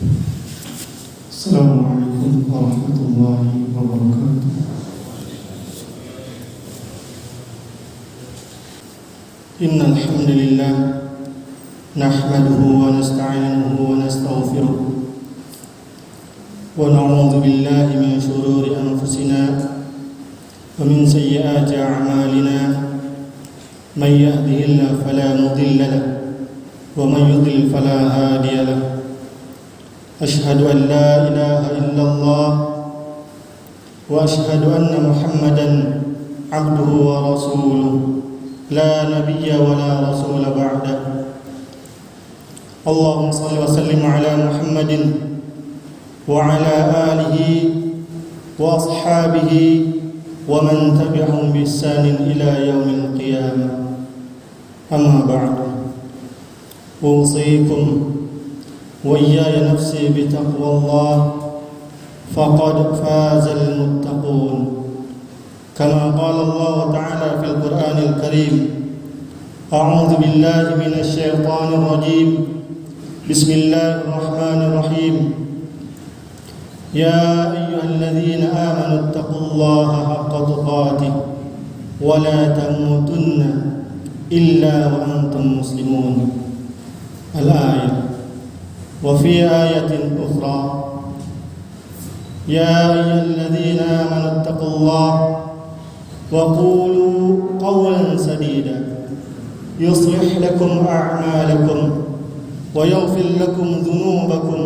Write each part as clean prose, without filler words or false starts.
Assalamualaikum warahmatullahi wabarakatuh. Innal hamdalillah nahmaduhu wa nasta'inuhu wa nastaghfiruh wa na'udzu billahi min shururi anfusina wa min sayyiati a'malina. Man yahdihillahu fala mudilla lahu wa man yudlil fala hadiya lahu. Ashhadu an la ilaha illallah wa ashhadu anna Muhammadan abduhu wa rasuluh la nabiyya wa la rasula ba'dah. Allahumma salli wa sallim ala Muhammadin wa ala alihi wa ashabihi wa man tabi'ahum bi ihsanin ila yaumil qiyamah. Amma ba'du. Usikum وإياي نفسي بتقوى الله فقد فاز المتقون كما قال الله تعالى في القرآن الكريم أعوذ بالله من الشيطان الرجيم بسم الله الرحمن الرحيم يا أيها الذين آمنوا اتقوا الله حق تقاته ولا تموتن إلا وأنتم مسلمون. الآية. وفي آية أخرى يا أيها الذين آمنوا اتقوا الله وقولوا قولا سديدا يصلح لكم أعمالكم ويغفر لكم ذنوبكم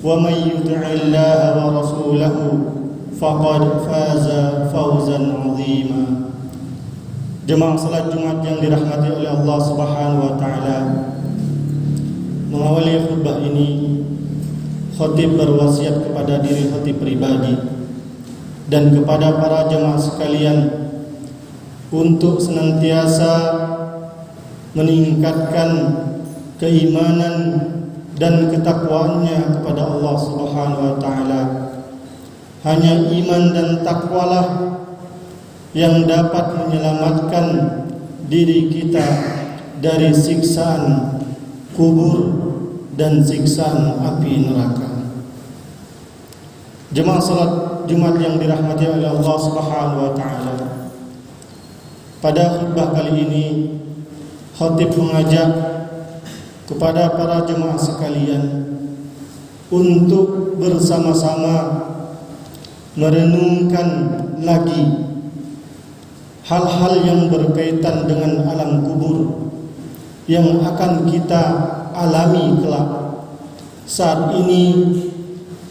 ومن يطع الله ورسوله فقد فاز فوزا عظيما. Jemaah salat Jumat yang dirahmati oleh Allah Subhanahu wa taala, mengawali khutbah ini, khatib berwasiat kepada diri khatib pribadi dan kepada para jemaah sekalian untuk senantiasa meningkatkan keimanan dan ketakwaannya kepada Allah Subhanahu wa taala. Hanya iman dan takwalah yang dapat menyelamatkan diri kita dari siksaan kubur dan siksaan api neraka. Jemaah salat Jumat yang dirahmati oleh Allah Subhanahu wa taala, pada khutbah kali ini khatib mengajak kepada para jemaah sekalian untuk bersama-sama merenungkan lagi hal-hal yang berkaitan dengan alam kubur yang akan kita alami kelak. Saat ini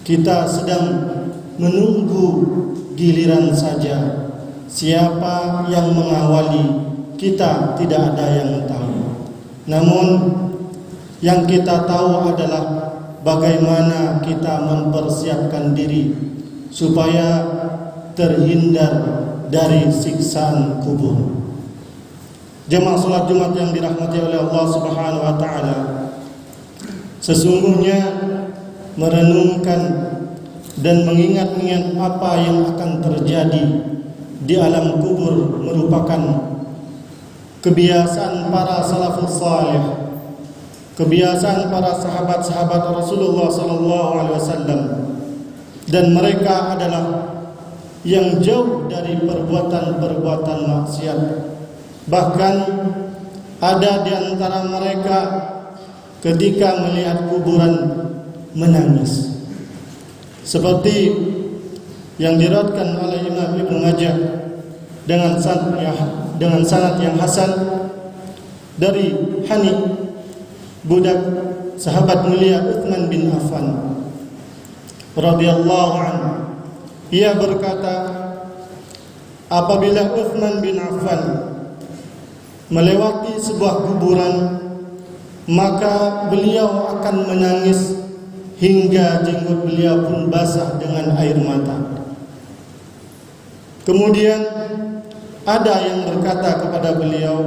kita sedang menunggu giliran saja. Siapa yang mengawali kita tidak ada yang tahu. Namun yang kita tahu adalah bagaimana kita mempersiapkan diri supaya terhindar dari siksaan kubur. Jemaah salat Jumat yang dirahmati oleh Allah Subhanahu wa taala, sesungguhnya merenungkan dan mengingat-ingat apa yang akan terjadi di alam kubur merupakan kebiasaan para salafus salih, kebiasaan para sahabat-sahabat Rasulullah sallallahu alaihi wasallam, dan mereka adalah yang jauh dari perbuatan-perbuatan maksiat. Bahkan ada di antara mereka ketika melihat kuburan menangis, seperti yang diriwayatkan oleh Imam Ibnu Majah dengan sanad yang hasan dari Hani, budak sahabat mulia Utsman bin Affan radhiyallahu anhu. Ia berkata, apabila Utsman bin Affan melewati sebuah kuburan, maka beliau akan menangis hingga jenggot beliau pun basah dengan air mata. Kemudian ada yang berkata kepada beliau,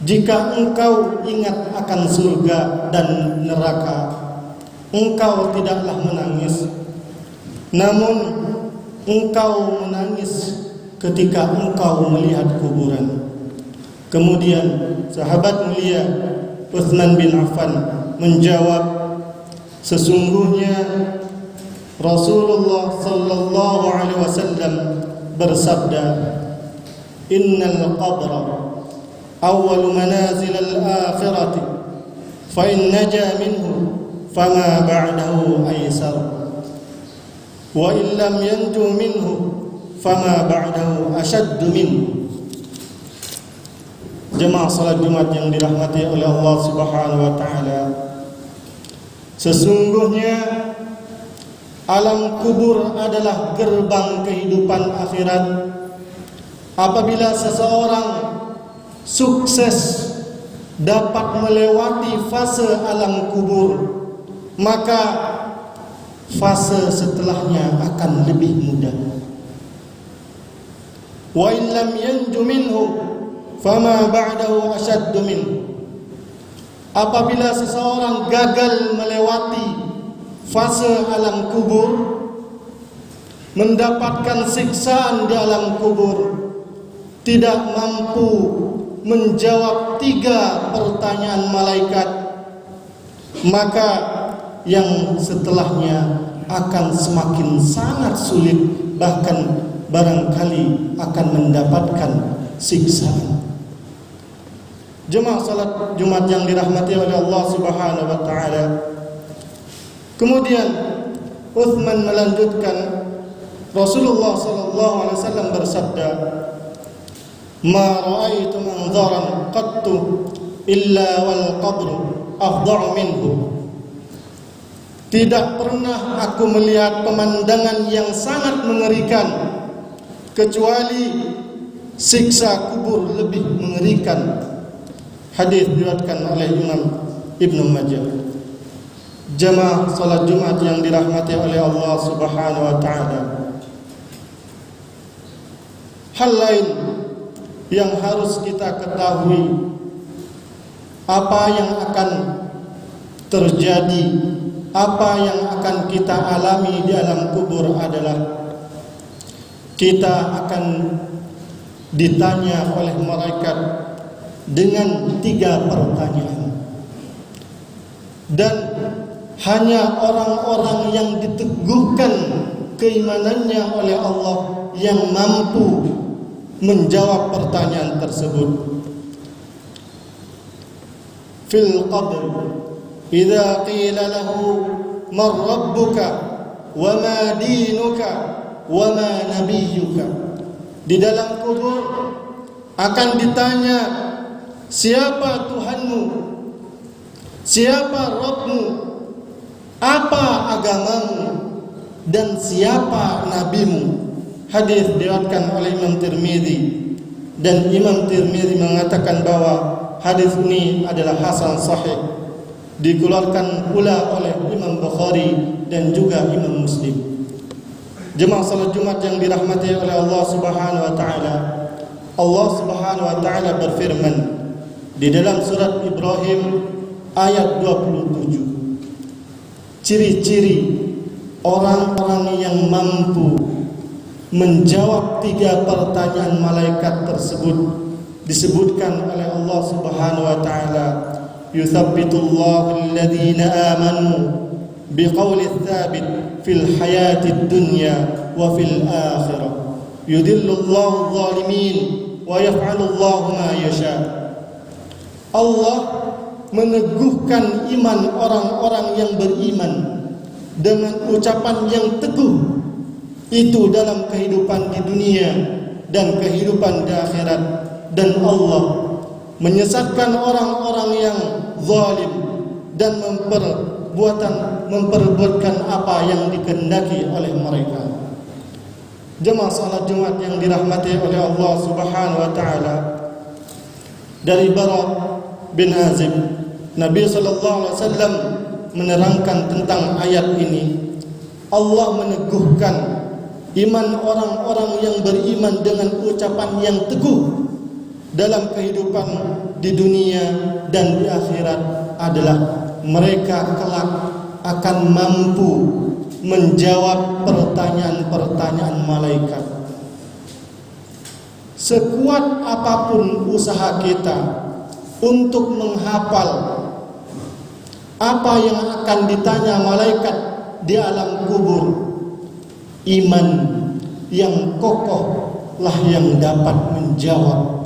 jika engkau ingat akan surga dan neraka, engkau tidaklah menangis, namun engkau menangis ketika engkau melihat kuburan. Kemudian sahabat mulia Utsman bin Affan menjawab, Sesungguhnya Rasulullah sallallahu alaihi wasallam bersabda, "Innal qabra awwal manazil al-akhirati, fa in naja minhu fama ba'dahu aysar, wa in lam yanju minhu fama ba'dahu ashaddu minhu." Jemaah salat Jumat yang dirahmati oleh Allah Subhanahu wa taala, sesungguhnya alam kubur adalah gerbang kehidupan akhirat. Apabila seseorang sukses dapat melewati fase alam kubur, maka fase setelahnya akan lebih mudah. Wa in lam yanju minhu fama ba'dahu ashaddu minhu. Apabila seseorang gagal melewati fase alam kubur, mendapatkan siksaan di alam kubur, tidak mampu menjawab 3 pertanyaan malaikat, maka yang setelahnya akan semakin sangat sulit, bahkan barangkali akan mendapatkan siksaan. Jemaah salat Jumat yang dirahmati oleh Allah Subhanahu wa taala. Kemudian Uthman melanjutkan, Rasulullah sallallahu alaihi wasallam bersabda, "Ma ra'aitu manzaran qattu illa wal qabru afdha'u minhu." Tidak pernah aku melihat pemandangan yang sangat mengerikan kecuali siksa kubur lebih mengerikan. Hadis diriwayatkan oleh Imam Ibnu Majah. Jamaah salat Jumat yang dirahmati oleh Allah Subhanahu wa taala, hal lain yang harus kita ketahui, apa yang akan terjadi, apa yang akan kita alami di alam kubur adalah kita akan ditanya oleh malaikat dengan 3 pertanyaan, dan hanya orang-orang yang diteguhkan keimanannya oleh Allah yang mampu menjawab pertanyaan tersebut. Fil qabr idza qila lahu man rabbuka wa ma dinuka wa ma nabiyyuka. Di dalam kubur akan ditanya, siapa Tuhanmu, siapa Rabbmu, apa agamamu, dan siapa nabimu. Hadis diriwayatkan oleh Imam Tirmizi, dan Imam Tirmizi mengatakan bahwa hadis ini adalah hasan sahih, dikeluarkan pula oleh Imam Bukhari dan juga Imam Muslim. Jemaah salat Jumat yang dirahmati oleh Allah Subhanahu wa taala, Allah Subhanahu wa taala berfirman di dalam surat Ibrahim ayat 27, ciri-ciri orang-orang yang mampu menjawab 3 pertanyaan malaikat tersebut disebutkan oleh Allah Subhanahu wa taala, yuthabbitullahu alladhina amanu biqauli tsabit fil hayatid dunya wa fil akhirah, yudhillullahu adh-dhalimin wa yaf'alullahu ma yasha. Allah meneguhkan iman orang-orang yang beriman dengan ucapan yang teguh itu dalam kehidupan di dunia dan kehidupan di akhirat, dan Allah menyesatkan orang-orang yang zalim dan memperbuatkan apa yang dikehendaki oleh mereka. Jemaah salat Jumat yang dirahmati oleh Allah Subhanahu wa taala, dari Bara bin Azib, Nabi sallallahu alaihi wasallam menerangkan tentang ayat ini. Allah meneguhkan iman orang-orang yang beriman dengan ucapan yang teguh dalam kehidupan di dunia dan di akhirat adalah mereka kelak akan mampu menjawab pertanyaan-pertanyaan malaikat. Sekuat apapun usaha kita untuk menghafal Apa yang akan ditanya malaikat di alam kubur? Iman yang kokoh lah yang dapat menjawab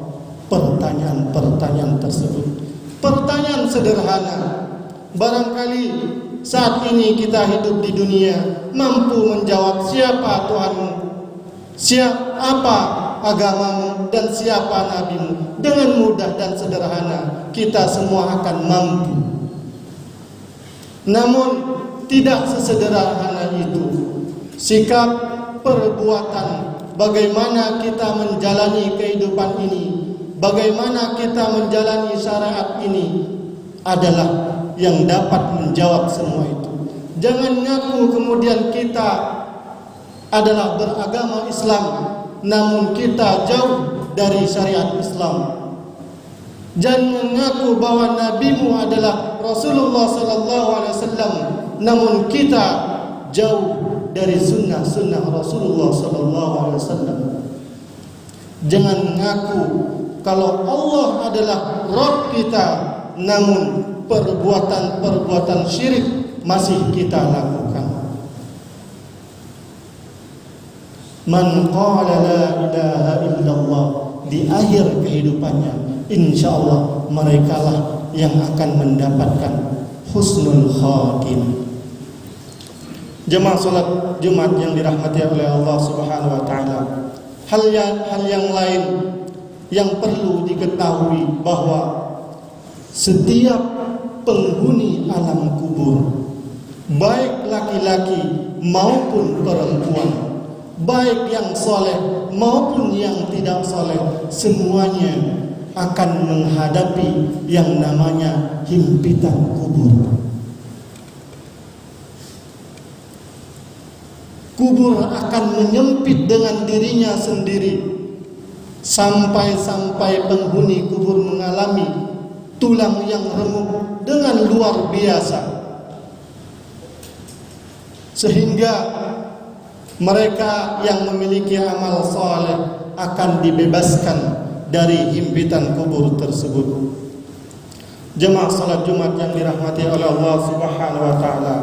pertanyaan-pertanyaan tersebut. Pertanyaan sederhana. Barangkali saat ini kita hidup di dunia mampu menjawab siapa Tuhanmu, siapa agamamu, dan siapa nabimu. Dengan mudah dan sederhana kita semua akan mampu. Namun tidak sesederhana itu. Sikap, perbuatan, bagaimana kita menjalani kehidupan ini, bagaimana kita menjalani syariat ini adalah yang dapat menjawab semua itu. Jangan ngaku kemudian kita adalah beragama Islam namun kita jauh dari syariat Islam. Jangan mengaku bahwa nabimu adalah Rasulullah sallallahu alaihi wasallam namun kita jauh dari sunnah-sunnah Rasulullah sallallahu alaihi wasallam. Jangan mengaku kalau Allah adalah Rabb kita namun perbuatan-perbuatan syirik masih kita lakukan. Man qala la ilaha illallah, di akhir kehidupannya insyaallah merekalah yang akan mendapatkan husnul khatimah. Jemaah salat Jumat yang dirahmati oleh Allah Subhanahu wa taala. Hal yang lain yang perlu diketahui bahwa setiap penghuni alam kubur, baik laki-laki maupun perempuan, baik yang soleh maupun yang tidak soleh, semuanya akan menghadapi yang namanya himpitan kubur. Kubur akan menyempit dengan dirinya sendiri sampai penghuni kubur mengalami tulang yang remuk dengan luar biasa, sehingga mereka yang memiliki amal saleh akan dibebaskan dari himpitan kubur tersebut. Jemaah salat Jumat yang dirahmati oleh Allah Subhanahu wa taala,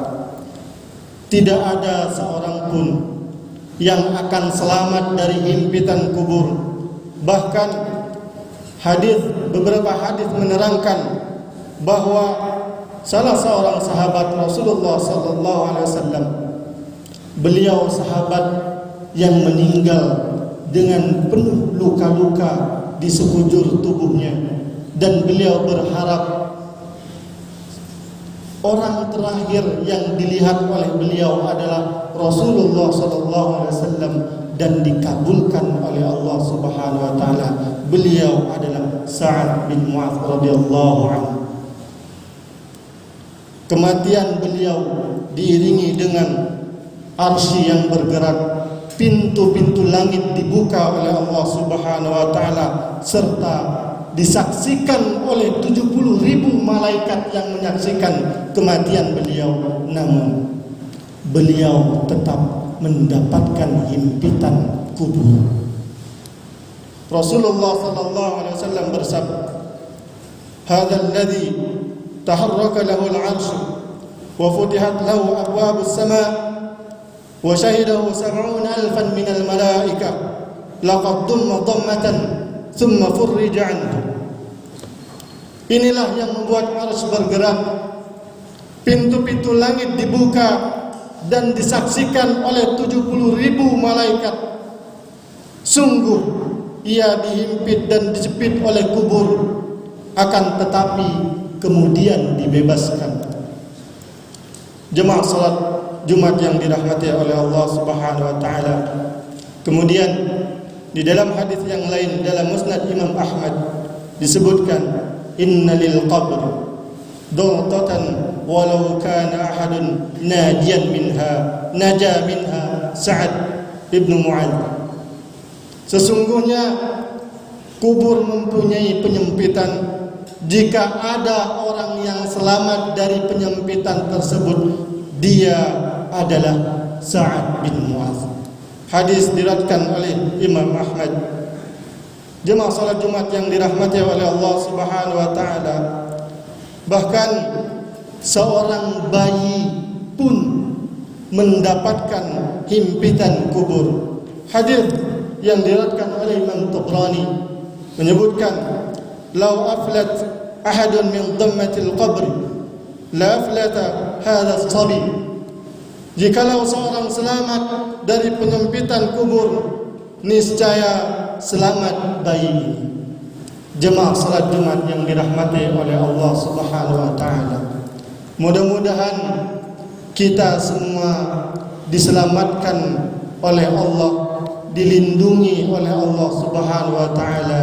tidak ada seorang pun yang akan selamat dari himpitan kubur. Bahkan beberapa hadis menerangkan bahwa salah seorang sahabat Rasulullah sallallahu alaihi wasallam, beliau sahabat yang meninggal dengan penuh luka-luka di sekujur tubuhnya, dan beliau berharap orang terakhir yang dilihat oleh beliau adalah Rasulullah sallallahu alaihi wasallam, dan dikabulkan oleh Allah Subhanahu wa taala. Beliau adalah Sa'ad bin Mu'adz radhiyallahu anhu. Kematian beliau diiringi dengan arsy yang bergerak, pintu-pintu langit dibuka oleh Allah Subhanahu wa taala, serta disaksikan oleh 70.000 malaikat yang menyaksikan kematian beliau. Namun beliau tetap mendapatkan himpitan kubur. Rasulullah sallallahu alaihi wasallam bersabda, "Hadzal ladzi taharraka lahu al-'arsy wa futihat lahu abwabus sama' wa syahidahu 70,000 min al-malaikah laqad damma dammatan thumma furrija 'anhu." Inilah yang membuat arsy bergerak, pintu-pintu langit dibuka dan disaksikan oleh 70.000 malaikat. Sungguh ia dihimpit dan dijepit oleh kubur, akan tetapi kemudian dibebaskan. Jemaah salat Jumat yang dirahmati oleh Allah Subhanahu wa taala. Kemudian di dalam hadis yang lain dalam Musnad Imam Ahmad disebutkan, inna lil qabr dawtatan walau kana ahadun naja minha Sa'ad ibn Mu'adz. Sesungguhnya kubur mempunyai penyempitan. Jika ada orang yang selamat dari penyempitan tersebut, dia adalah Sa'ad bin Mu'adz. Hadis diriwayatkan oleh Imam Ahmad. Jemaah salat Jumat yang dirahmati oleh Allah Subhanahu wa taala, bahkan seorang bayi pun mendapatkan himpitan kubur. Hadis yang diriwayatkan oleh Imam Tabrani menyebutkan, "Lau aflat ahadun min dhammatil qabr la aflata hadha as-sabi." Jikalau seorang selamat dari penyempitan kubur, niscaya selamat bayi ini. Jemaah salat Jumat yang dirahmati oleh Allah Subhanahu wa taala, mudah-mudahan kita semua diselamatkan oleh Allah, dilindungi oleh Allah Subhanahu wa taala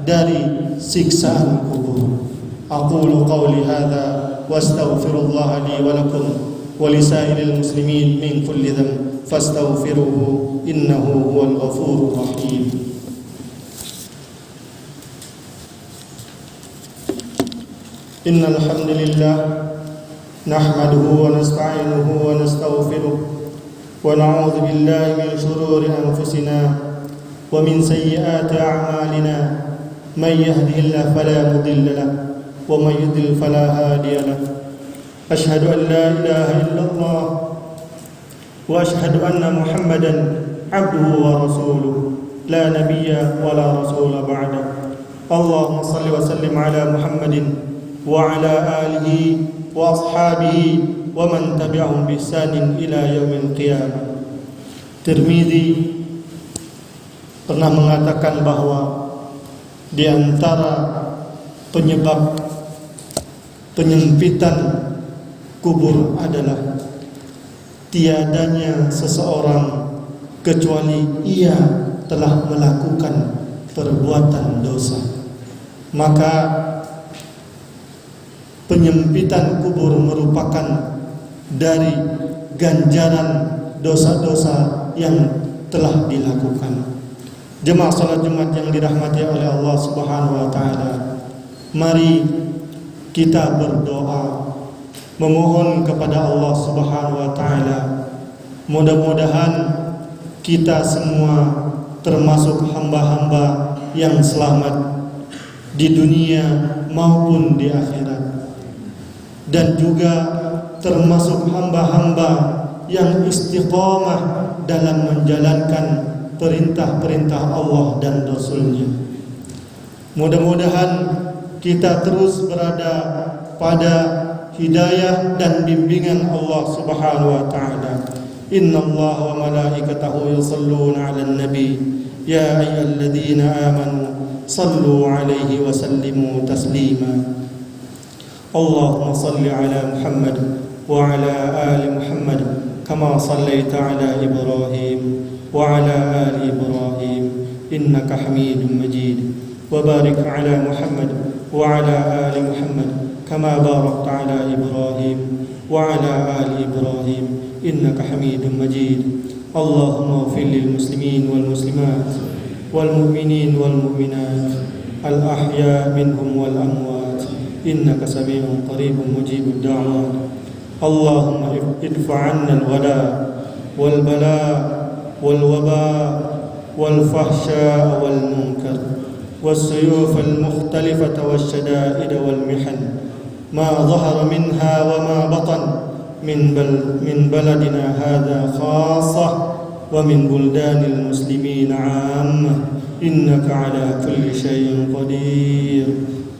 dari siksaan kubur. Aqulu qawli hadza wa astaghfirullah li wa lakum wa lisairil muslimin min kulli dhanb fastaghfiruhu innahu huwal ghafurur rahim. Innal hamdalillah nahmaduhu wa nasta'inuhu wa nastaghfiruh wa na'udzu billahi min shururi anfusina wa min sayyiati a'malina. Man yahdihillahu fala mudilla lahu wa man yudlil fala hadiya lahu. Asyhadu an la ilaha illallah wa asyhadu anna Muhammadan abduhu wa rasuluh la nabiyya wa la rasula ba'da. Allahumma salli wa sallim ala Muhammadin wa ala alihi wa ashabihi wa man tabi'ahum bi ihsanin ila yaumil qiyamah. Tirmidzi pernah mengatakan bahwa di antara penyebab penyempitan kubur adalah tiadanya seseorang kecuali ia telah melakukan perbuatan dosa. Maka penyempitan kubur merupakan dari ganjaran dosa-dosa yang telah dilakukan. Jemaah salat Jumat yang dirahmati oleh Allah Subhanahu wa taala, mari kita berdoa memohon kepada Allah Subhanahu wa taala, mudah-mudahan kita semua termasuk hamba-hamba yang selamat di dunia maupun di akhirat, dan juga termasuk hamba-hamba yang istiqamah dalam menjalankan perintah-perintah Allah dan Rasul-Nya. Mudah-mudahan kita terus berada pada hidayah dan bimbingan Allah Subhanahu wa taala. Innallaha wa malaikatahu yusholluna 'alan nabi ya ayyuhalladzina amanu sallu 'alaihi wa sallimu taslima. Allahumma salli ala Muhammad wa ala ali Muhammad kama sallaita ala Ibrahim wa ala ali Ibrahim innaka Hamidum Majid. Wa barik ala Muhammad wa ala ali Muhammad kama barakta ala Ibrahim wa ala ali Ibrahim innaka Hamidum Majid. Allahumma ighfir lil muslimin wal muslimat wal mu'minin wal mu'minat al ahya minhum wal amwat innaka sami'un qaribun mujibud da'wat. Allahumma idfa 'anna al wala wal bala wal waba wal fahsya wal munkar was suyuf al mukhtalifah was shada'id wal mihan ma dhahara minha wa ma batan min baladina hadha khassah wa min buldanil muslimin 'ammah innaka 'ala kulli syai'in qadir.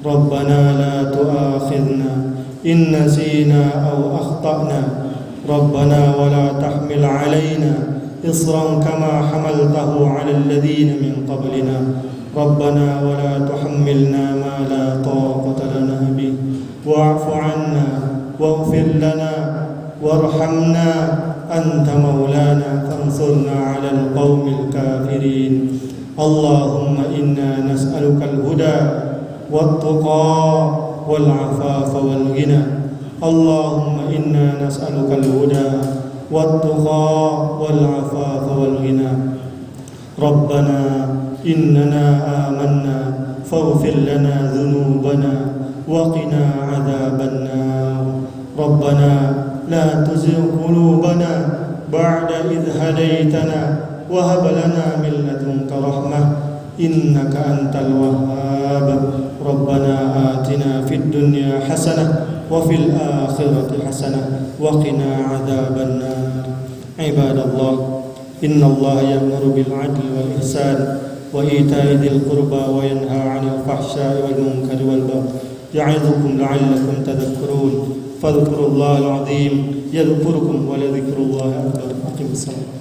Rabbana la tu'akhidhna in nasina aw akhtana Rabbana wa la tahmil 'alaina isran kama hamaltahu 'alal ladzina min qablina Rabbana wa la tuhammilna ma la taqata lana bih wa'fu 'anna waghfir lana warhamna anta maulana fansurna 'alal qaumil kafirin. Allahumma inna nas'aluka al-huda wat-tuqa wal-'afafa wal-ghina. Allahumma inna nas'aluka al-huda wat-tuqa wal-'afafa wal-ghina. Rabbana innana amanna faghfir lana dhunubana wa qina 'adzaban nar. Rabbana la tuzigh qulubana ba'da idh hadaytana wa hab lana min ladunka rahmah innaka antal wahhab. Rabbana atina fid dunya hasanah وفي الآخرة حسنة وقنا عذاب النار. عباد الله، إن الله يأمر بالعدل والإحسان وإيتاء ذي القربى وينهى عن الفحشاء والمنكر والبغي يعظكم لعلكم تذكرون. فاذكروا الله العظيم يذكركم ولذكر الله أكبر. أقم الصلاة.